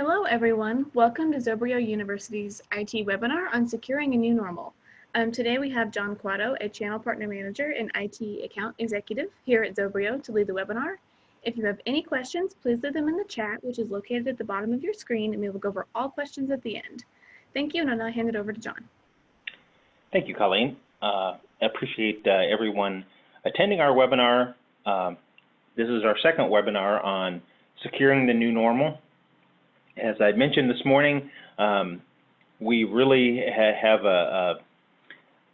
Hello, everyone. Welcome to Zobrio University's IT webinar on securing a new normal. Today we have John Quato, a Channel Partner Manager and IT Account Executive here at Zobrio to lead the webinar. If you have any questions, please leave them in the chat, which is located at the bottom of your screen, and we will go over all questions at the end. Thank you, and I'll now hand it over to John. Thank you, Colleen. I appreciate everyone attending our webinar. This is our second webinar on securing the new normal. As I mentioned this morning, we really have a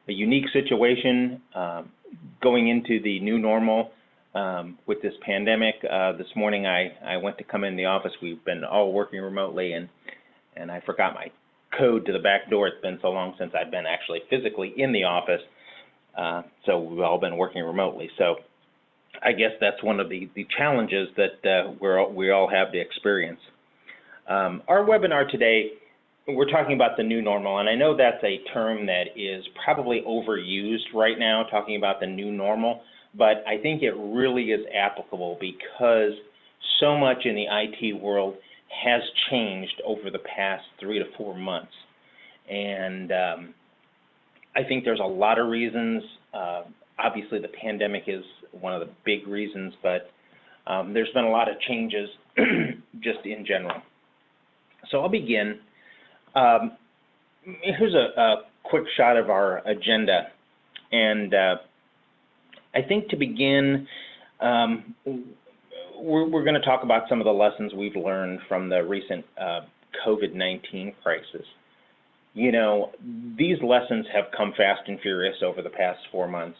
unique situation going into the new normal with this pandemic. This morning I went to come in the office. We've been all working remotely, and I forgot my code to the back door. It's been so long since I've been actually physically in the office, so we've all been working remotely. So I guess that's one of the challenges that we all have to experience. Our webinar today, we're talking about the new normal, and I know that's a term that is probably overused right now, talking about the new normal, but I think it really is applicable because so much in the IT world has changed over the past 3 to 4 months. And I think there's a lot of reasons. Obviously, the pandemic is one of the big reasons, but there's been a lot of changes just in general. So I'll begin. Here's a quick shot of our agenda. And I think to begin, we're going to talk about some of the lessons we've learned from the recent COVID-19 crisis. You know, these lessons have come fast and furious over the past 4 months.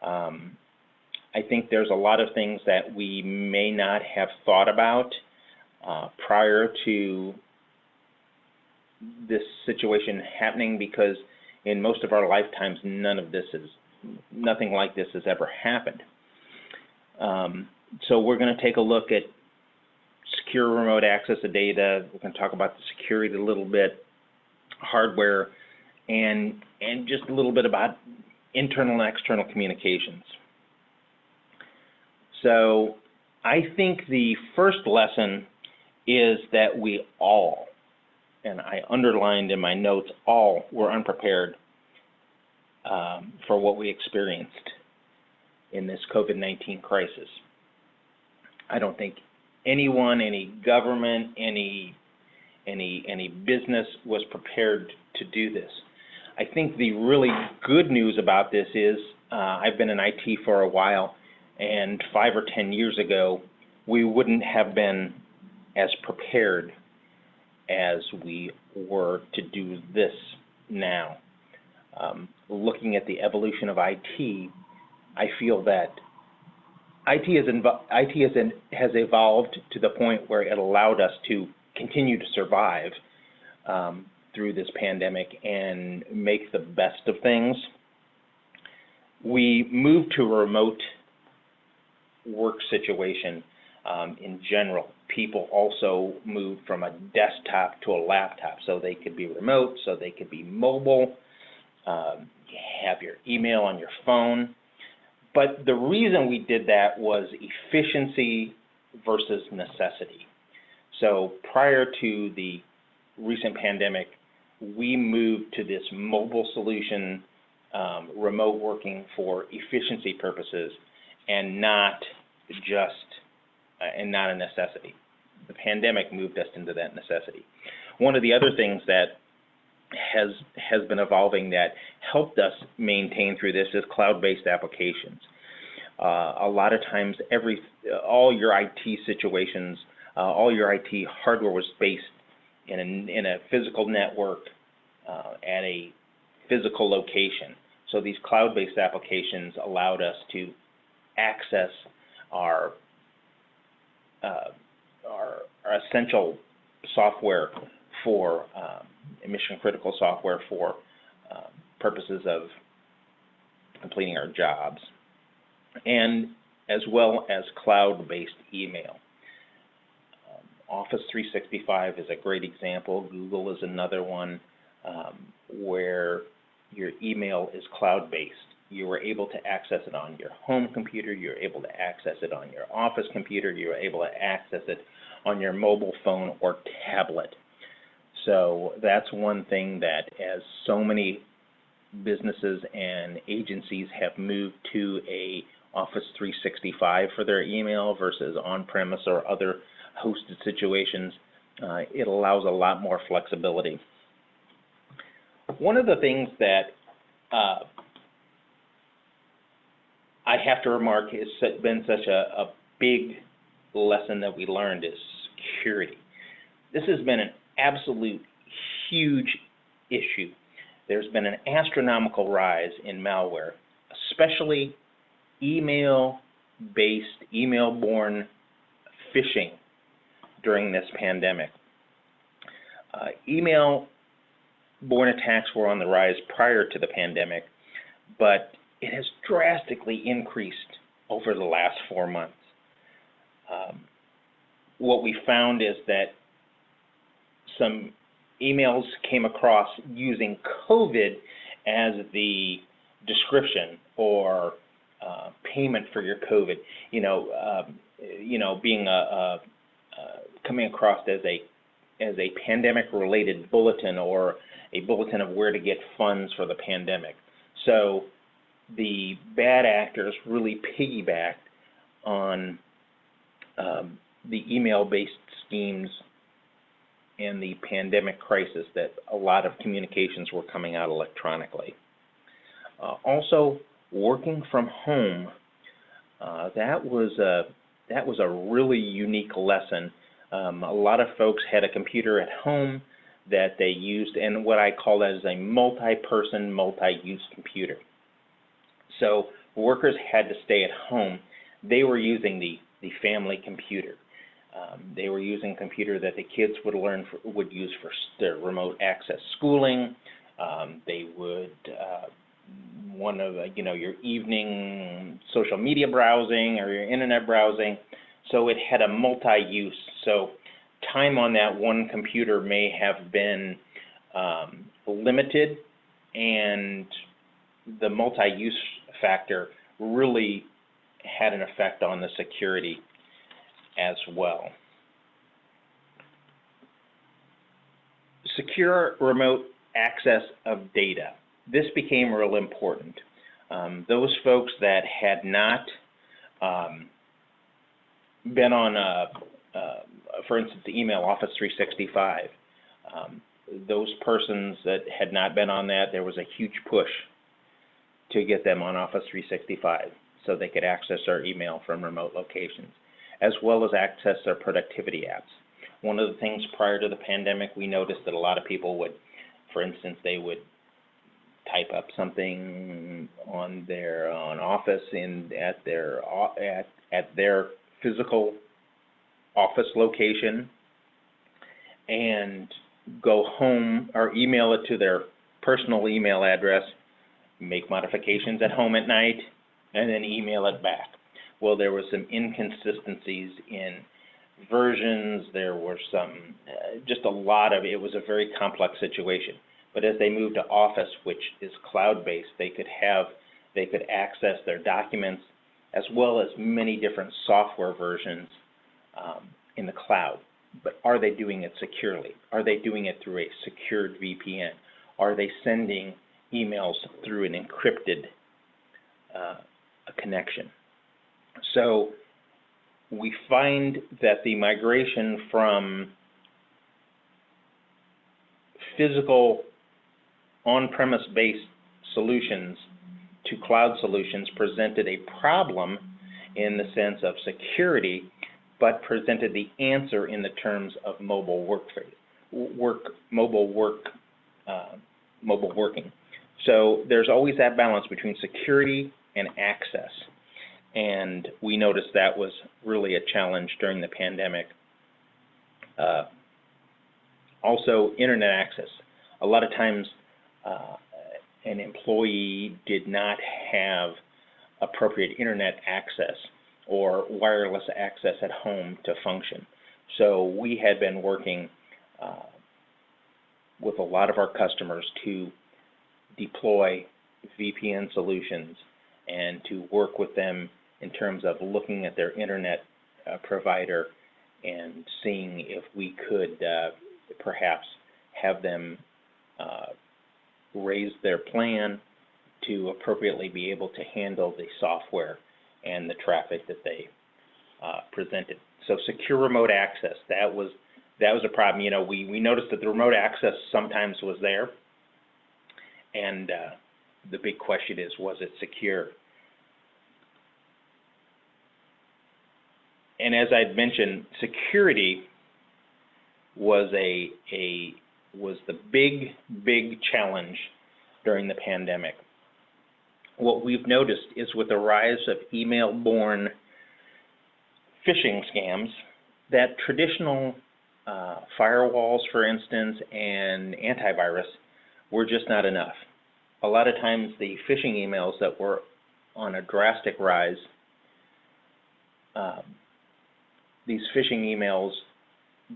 I think there's a lot of things that we may not have thought about prior to this situation happening, because in most of our lifetimes, nothing like this has ever happened. So we're going to take a look at secure remote access to data. We're going to talk about the security a little bit, hardware, and just a little bit about internal and external communications. So I think the first lesson is that we all, and I underlined in my notes, all were unprepared for what we experienced in this COVID-19 crisis. I don't think anyone, any government, any business was prepared to do this. I think the really good news about this is I've been in IT for a while, and 5 or 10 years ago, we wouldn't have been as prepared as we were to do this now. Looking at the evolution of IT, I feel that IT has evolved to the point where it allowed us to continue to survive through this pandemic and make the best of things. We moved to a remote work situation in general. People also moved from a desktop to a laptop, so they could be remote, so they could be mobile, have your email on your phone. But the reason we did that was efficiency versus necessity. So prior to the recent pandemic, we moved to this mobile solution, remote working for efficiency purposes, and not a necessity. The pandemic moved us into that necessity. One of the other things that has been evolving that helped us maintain through this is cloud-based applications. A lot of times, all your IT situations, all your IT hardware was based in a physical network at a physical location. So these cloud-based applications allowed us to access our essential software for mission-critical software for purposes of completing our jobs, and as well as cloud-based email. Office 365 is a great example. Google is another one where your email is cloud-based. You were able to access it on your home computer. You're able to access it on your office computer. You're able to access it on your mobile phone or tablet. So that's one thing that, as so many businesses and agencies have moved to a Office 365 for their email versus on-premise or other hosted situations, it allows a lot more flexibility. One of the things that I have to remark has been such a big lesson that we learned is security. This has been an absolute huge issue. There's been an astronomical rise in malware, especially email-based, email-borne phishing during this pandemic. Email-borne attacks were on the rise prior to the pandemic, but it has drastically increased over the last 4 months. What we found is that some emails came across using COVID as the description or payment for your COVID. Being coming across as a pandemic-related bulletin or a bulletin of where to get funds for the pandemic. So the bad actors really piggybacked on the email-based schemes and the pandemic crisis that a lot of communications were coming out electronically. Also, working from home, that was a really unique lesson. A lot of folks had a computer at home that they used, and what I call that is a multi-person, multi-use computer. So workers had to stay at home. They were using the family computer. They were using a computer that the kids would use for their remote access schooling. They would your evening social media browsing or your internet browsing. So it had a multi-use. So time on that one computer may have been limited, and the multi-use factor really had an effect on the security as well. Secure remote access of data. This became real important. Those folks that had not been on, for instance, the email Office 365, those persons that had not been on that, there was a huge push to get them on Office 365 so they could access our email from remote locations, as well as access their productivity apps. One of the things prior to the pandemic, we noticed that a lot of people would, for instance, they would type up something on Office at their physical office location and go home or email it to their personal email address, make modifications at home at night, and then email it back. Well, there were some inconsistencies in versions. There were some, just a lot of, it was a very complex situation. But as they moved to Office, which is cloud-based, they could access their documents as well as many different software versions in the cloud. But are they doing it securely? Are they doing it through a secured VPN? Are they sending emails through an encrypted connection? So we find that the migration from physical on-premise based solutions to cloud solutions presented a problem in the sense of security, but presented the answer in the terms of mobile working. So there's always that balance between security and access. And we noticed that was really a challenge during the pandemic. Also, internet access. A lot of times, an employee did not have appropriate internet access or wireless access at home to function. So we had been working with a lot of our customers to deploy VPN solutions and to work with them in terms of looking at their internet provider and seeing if we could perhaps have them raise their plan to appropriately be able to handle the software and the traffic that they presented. So secure remote access, that was a problem. You know, we noticed that the remote access sometimes was there, and the big question is, was it secure? And as I'd mentioned, security was the big challenge during the pandemic. What we've noticed is with the rise of email-borne phishing scams, that traditional firewalls, for instance, and antivirus were just not enough. A lot of times the phishing emails that were on a drastic rise, these phishing emails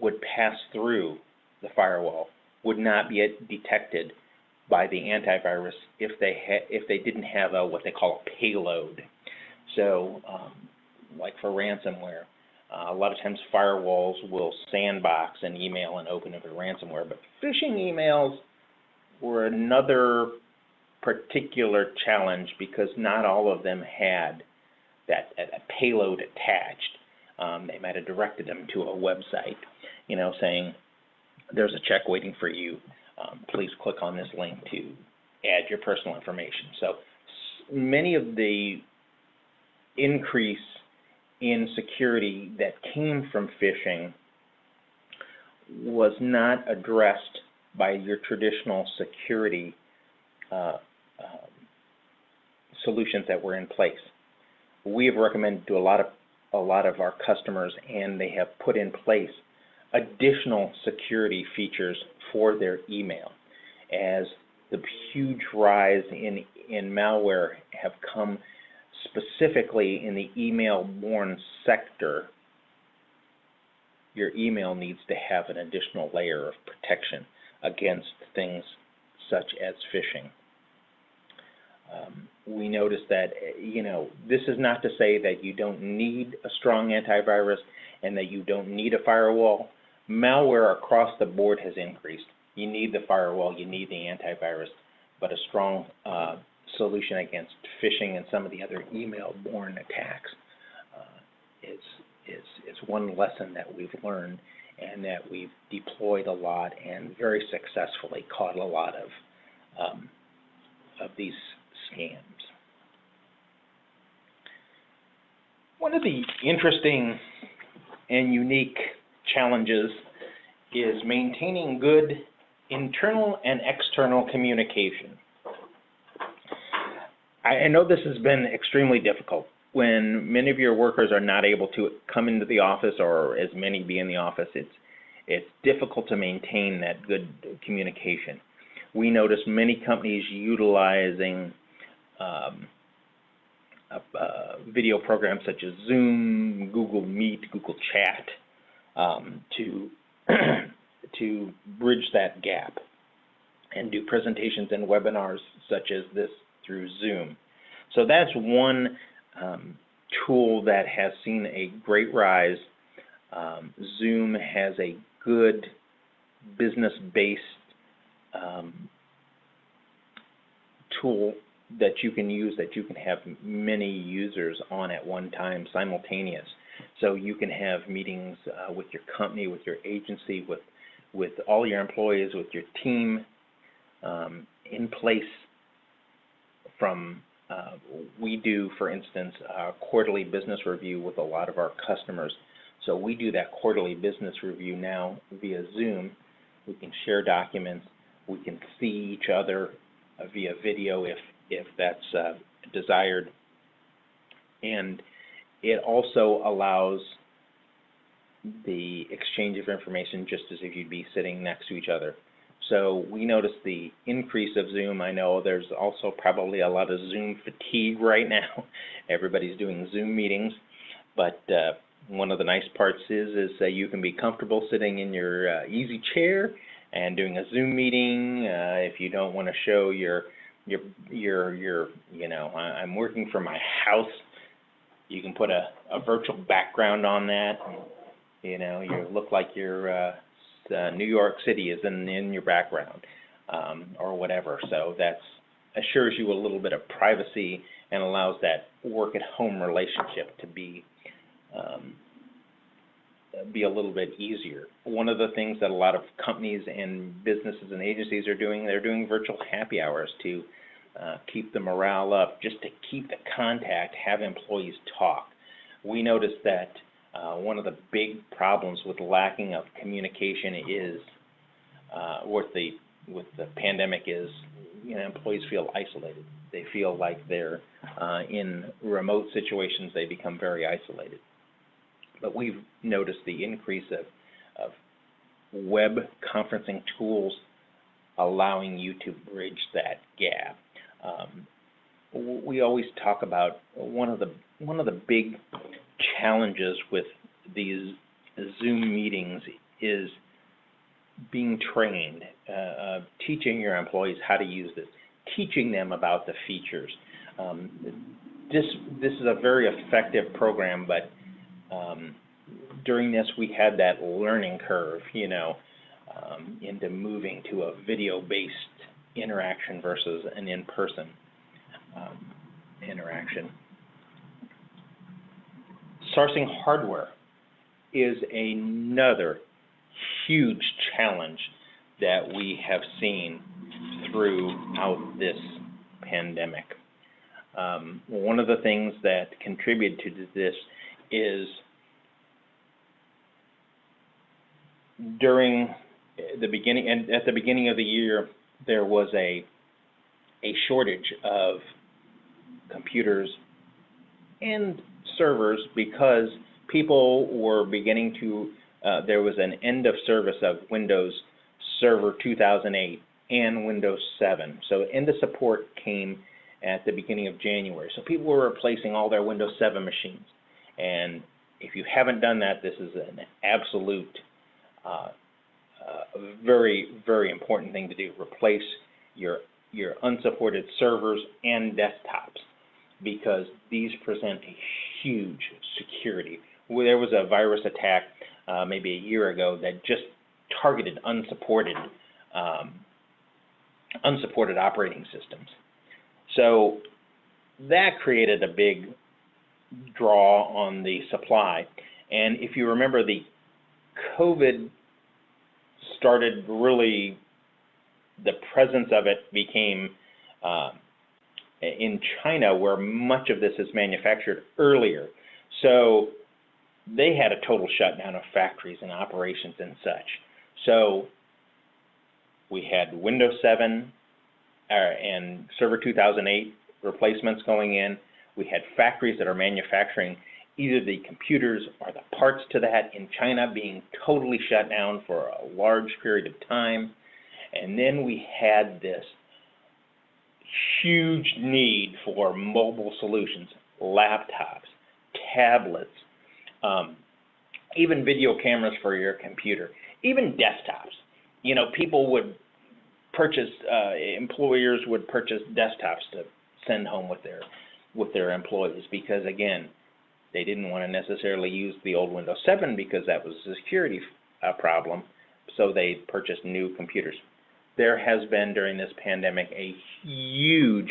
would pass through the firewall, would not be detected by the antivirus if they didn't have what they call a payload. So, like for ransomware, a lot of times firewalls will sandbox an email and open it for ransomware, but phishing emails were another particular challenge because not all of them had that a payload attached. They might have directed them to a website, you know, saying, there's a check waiting for you. Please click on this link to add your personal information. So many of the increase in security that came from phishing was not addressed by your traditional security solutions that were in place. We have recommended to a lot of our customers, and they have put in place additional security features for their email. As the huge rise in malware have come specifically in the email-borne sector, your email needs to have an additional layer of protection against things such as phishing. We noticed that, you know, this is not to say that you don't need a strong antivirus and that you don't need a firewall. Malware across the board has increased. You need the firewall, you need the antivirus, but a strong solution against phishing and some of the other email-borne attacks is one lesson that we've learned and that we've deployed a lot and very successfully caught a lot of these scams. One of the interesting and unique challenges is maintaining good internal and external communication. I know this has been extremely difficult when many of your workers are not able to come into the office, or as many be in the office. It's difficult to maintain that good communication. We notice many companies utilizing video programs such as Zoom, Google Meet, Google Chat to bridge that gap and do presentations and webinars such as this through Zoom. So that's one tool that has seen a great rise. Zoom has a good business-based tool that you can use, that you can have many users on at one time, simultaneous. So you can have meetings with your company, with your agency, with all your employees, with your team in place. From we do, for instance, a quarterly business review with a lot of our customers. So we do that quarterly business review now via Zoom. We can share documents. We can see each other via video if that's desired. And it also allows the exchange of information just as if you'd be sitting next to each other. So we notice the increase of Zoom. I know there's also probably a lot of Zoom fatigue right now. Everybody's doing Zoom meetings, but one of the nice parts is that you can be comfortable sitting in your easy chair and doing a Zoom meeting. If you don't want to show your you know, I'm working from my house, you can put a virtual background on that You know, you look like you're New York City is in your background, or whatever. So that assures you a little bit of privacy and allows that work-at-home relationship to be a little bit easier. One of the things that a lot of companies and businesses and agencies are doing, they're doing virtual happy hours to keep the morale up, just to keep the contact, have employees talk. We noticed that one of the big problems with lacking of communication is, with the pandemic is, you know, employees feel isolated. They feel like they're in remote situations, they become very isolated. But we've noticed the increase of web conferencing tools allowing you to bridge that gap. We always talk about one of the big challenges with these Zoom meetings is being trained, teaching your employees how to use this, teaching them about the features. This is a very effective program, but during this we had that learning curve, you know, into moving to a video-based interaction versus an in-person interaction. Sourcing hardware is another huge challenge that we have seen throughout this pandemic. One of the things that contributed to this is during the beginning, and at the beginning of the year, there was a shortage of computers and servers because people were beginning to, there was an end of service of Windows Server 2008 and Windows 7. So end of support came at the beginning of January. So people were replacing all their Windows 7 machines. And if you haven't done that, this is an absolute very, very important thing to do. Replace your unsupported servers and desktops, because these present a huge security. There was a virus attack maybe a year ago that just targeted unsupported operating systems. So that created a big draw on the supply. And if you remember, the COVID started really, the presence of it became in China, where much of this is manufactured earlier. So they had a total shutdown of factories and operations and such. So we had Windows 7 and Server 2008 replacements going in. We had factories that are manufacturing either the computers or the parts to that in China being totally shut down for a large period of time. And then we had this huge need for mobile solutions, laptops, tablets, even video cameras for your computer, even desktops. You know, people would purchase, employers would purchase desktops to send home with their employees, because again, they didn't want to necessarily use the old Windows 7 because that was a security problem, so they purchased new computers. There has been, during this pandemic, a huge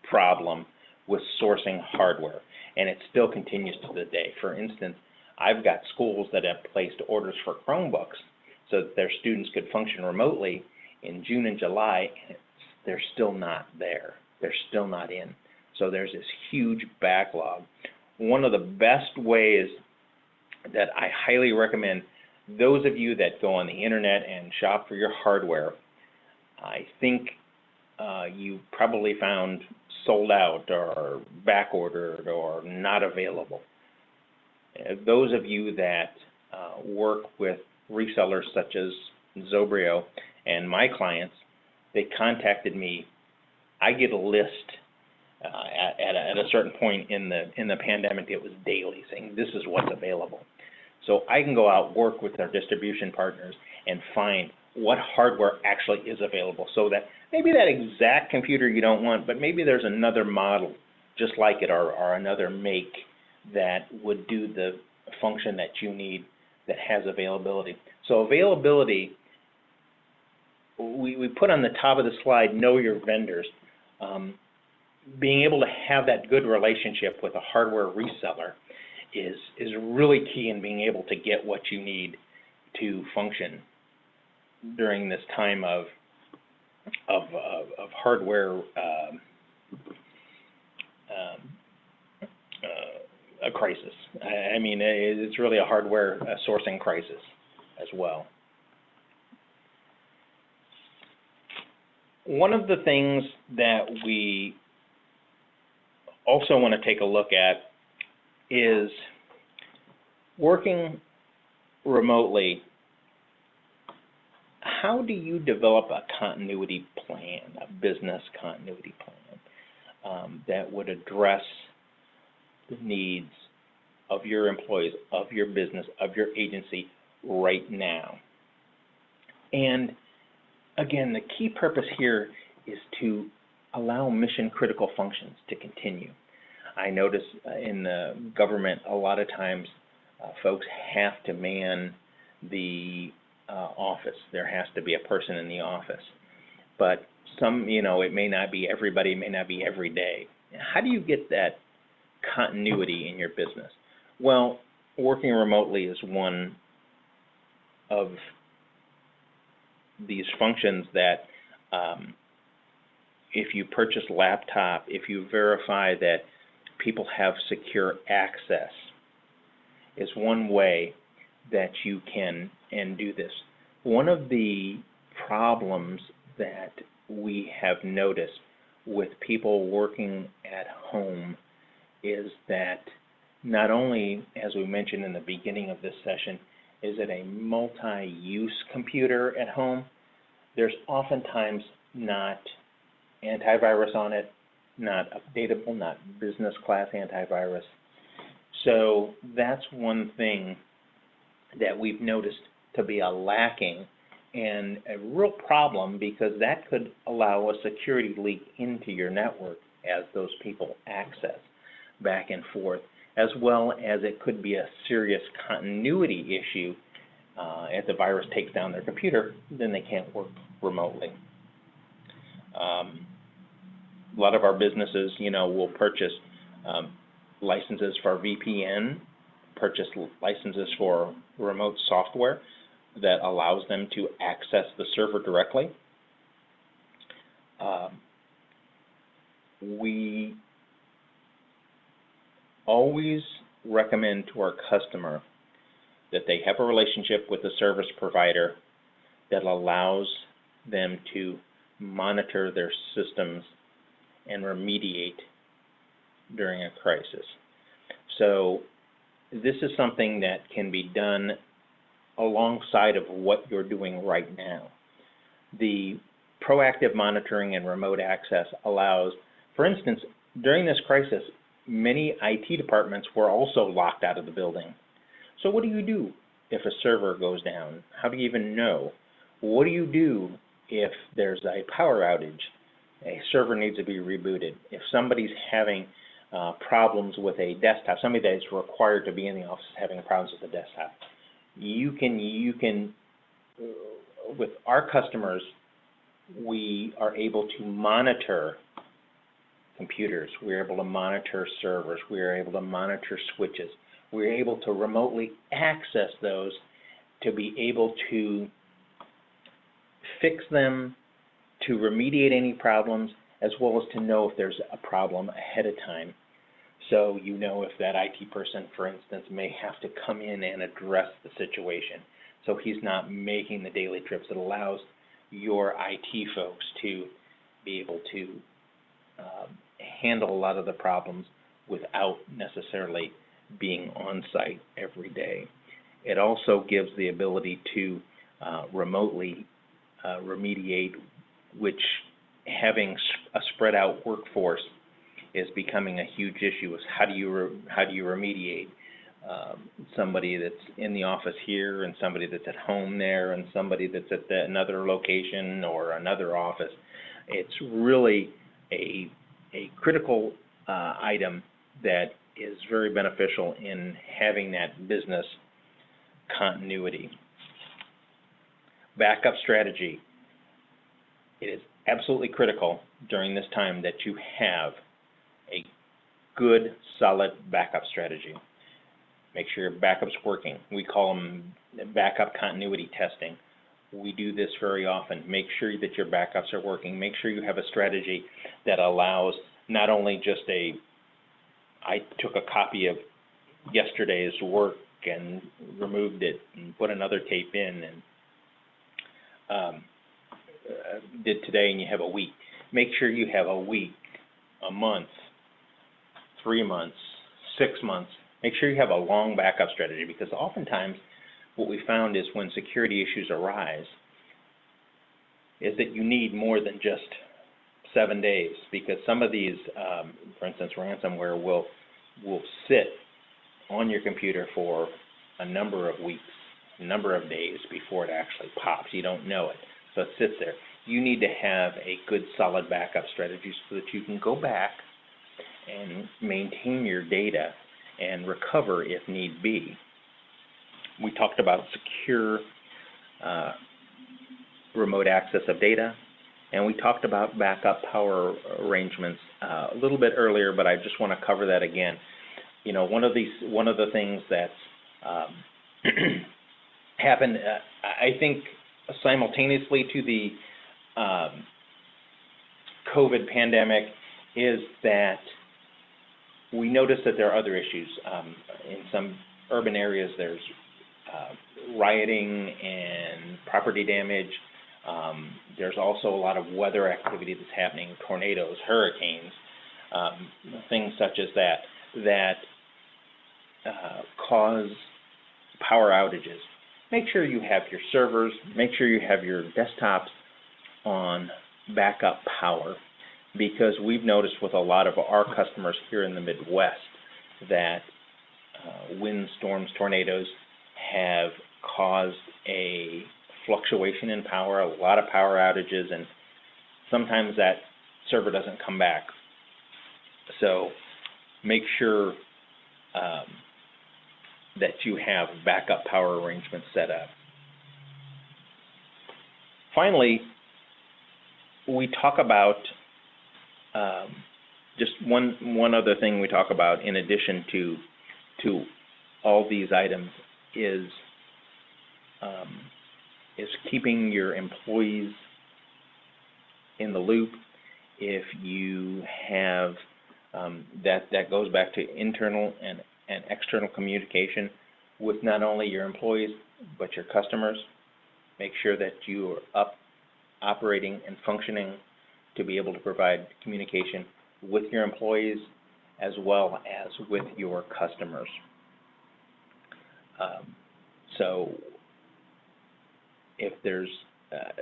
problem with sourcing hardware, and it still continues to this day. For instance, I've got schools that have placed orders for Chromebooks so that their students could function remotely in June and July, and they're still not there. They're still not in. So there's this huge backlog. One of the best ways that I highly recommend those of you that go on the internet and shop for your hardware, I think you probably found sold out or back ordered or not available. Those of you that work with resellers such as Zobrio and my clients, they contacted me. I get a list at a certain point in the pandemic. It was daily, saying this is what's available. So I can go out, work with our distribution partners, and find what hardware actually is available, so that maybe that exact computer you don't want, but maybe there's another model just like it, or another make that would do the function that you need that has availability. So availability, we put on the top of the slide, know your vendors. Being able to have that good relationship with a hardware reseller is really key in being able to get what you need to function during this time of hardware a crisis. I mean, it's really a hardware sourcing crisis as well. One of the things that we also want to take a look at is working remotely. How do you develop a continuity plan, a business continuity plan that would address the needs of your employees, of your business, of your agency right now? And again, the key purpose here is to allow mission-critical functions to continue. I notice in the government a lot of times folks have to man the office. There has to be a person in the office. But it may not be everybody, it may not be every day. How do you get that continuity in your business? Well, working remotely is one of these functions that if you purchase laptop, if you verify that people have secure access, is one way that you can do this. One of the problems that we have noticed with people working at home is that not only, as we mentioned in the beginning of this session, is it a multi-use computer at home, there's oftentimes not antivirus on it, not updatable, not business class antivirus. So that's one thing that we've noticed to be a lacking and a real problem, because that could allow a security leak into your network as those people access back and forth, as well as it could be a serious continuity issue. If the virus takes down their computer, then they can't work remotely. A lot of our businesses, will purchase licenses for VPN, purchase licenses for remote software that allows them to access the server directly. We always recommend to our customer that they have a relationship with a service provider that allows them to monitor their systems and remediate during a crisis. So this is something that can be done alongside of what you're doing right now. The proactive monitoring and remote access allows, for instance, during this crisis, many IT departments were also locked out of the building. So what do you do if a server goes down? How do you even know? What do you do if there's a power outage? A server needs to be rebooted. If somebody's having problems with a desktop, somebody that is required to be in the office having problems with the desktop, you can with our customers, we are able to monitor computers, we're able to monitor servers, we're able to monitor switches, we're able to remotely access those to be able to fix them, to remediate any problems, as well as to know if there's a problem ahead of time. So if that IT person, for instance, may have to come in and address the situation. So he's not making the daily trips. It allows your IT folks to be able to handle a lot of the problems without necessarily being on site every day. It also gives the ability to remotely remediate, which having a spread out workforce is becoming a huge issue. Is how do you remediate somebody that's in the office here and somebody that's at home there and somebody that's at another location or another office? It's really a critical item that is very beneficial in having that business continuity. Backup strategy. It is absolutely critical during this time that you have a good, solid backup strategy. Make sure your backup's working. We call them backup continuity testing. We do this very often. Make sure that your backups are working. Make sure you have a strategy that allows not only just I took a copy of yesterday's work and removed it and put another tape in and did today, and you have a week. Make sure you have a week, a month, 3 months, 6 months. Make sure you have a long backup strategy, because oftentimes what we found is when security issues arise is that you need more than just 7 days, because some of these, for instance, ransomware will sit on your computer for a number of weeks, a number of days before it actually pops. You don't know it, so it sits there. You need to have a good, solid backup strategy so that you can go back and maintain your data and recover if need be. We talked about secure remote access of data, and we talked about backup power arrangements a little bit earlier, but I just want to cover that again. You know, one of the things that's happened, I think, simultaneously to the COVID pandemic, is that we noticed that there are other issues. In some urban areas, there's rioting and property damage. There's also a lot of weather activity that's happening, tornadoes, hurricanes, things such as that cause power outages. Make sure you have your servers, make sure you have your desktops on backup power, because we've noticed with a lot of our customers here in the Midwest that windstorms, tornadoes have caused a fluctuation in power, a lot of power outages, and sometimes that server doesn't come back. So make sure that you have backup power arrangements set up. Finally, we talk about just one other thing we talk about in addition to all these items is keeping your employees in the loop. If you have that goes back to internal and external communication with not only your employees but your customers. Make sure that you are up, operating and functioning to be able to provide communication with your employees as well as with your customers. So if there's,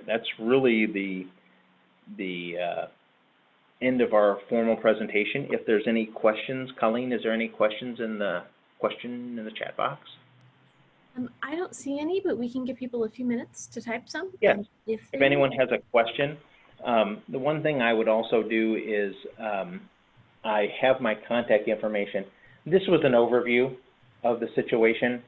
that's really the end of our formal presentation. If there's any questions, Colleen, is there any questions in the chat box? I don't see any, but we can give people a few minutes to type some. Yes. If anyone has a question, the one thing I would also do is I have my contact information. This was an overview of the situation.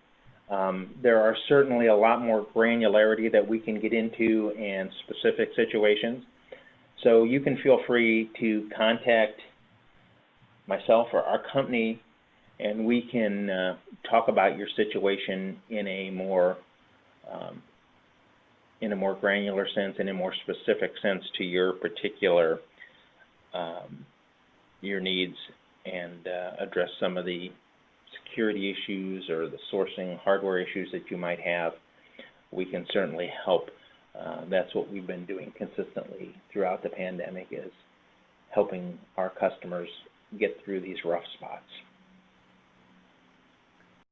There are certainly a lot more granularity that we can get into and specific situations. So you can feel free to contact myself or our company, and we can talk about your situation in a more granular sense, in a more specific sense to your particular your needs, and address some of the security issues or the sourcing hardware issues that you might have. We can certainly help. That's what we've been doing consistently throughout the pandemic, is helping our customers get through these rough spots.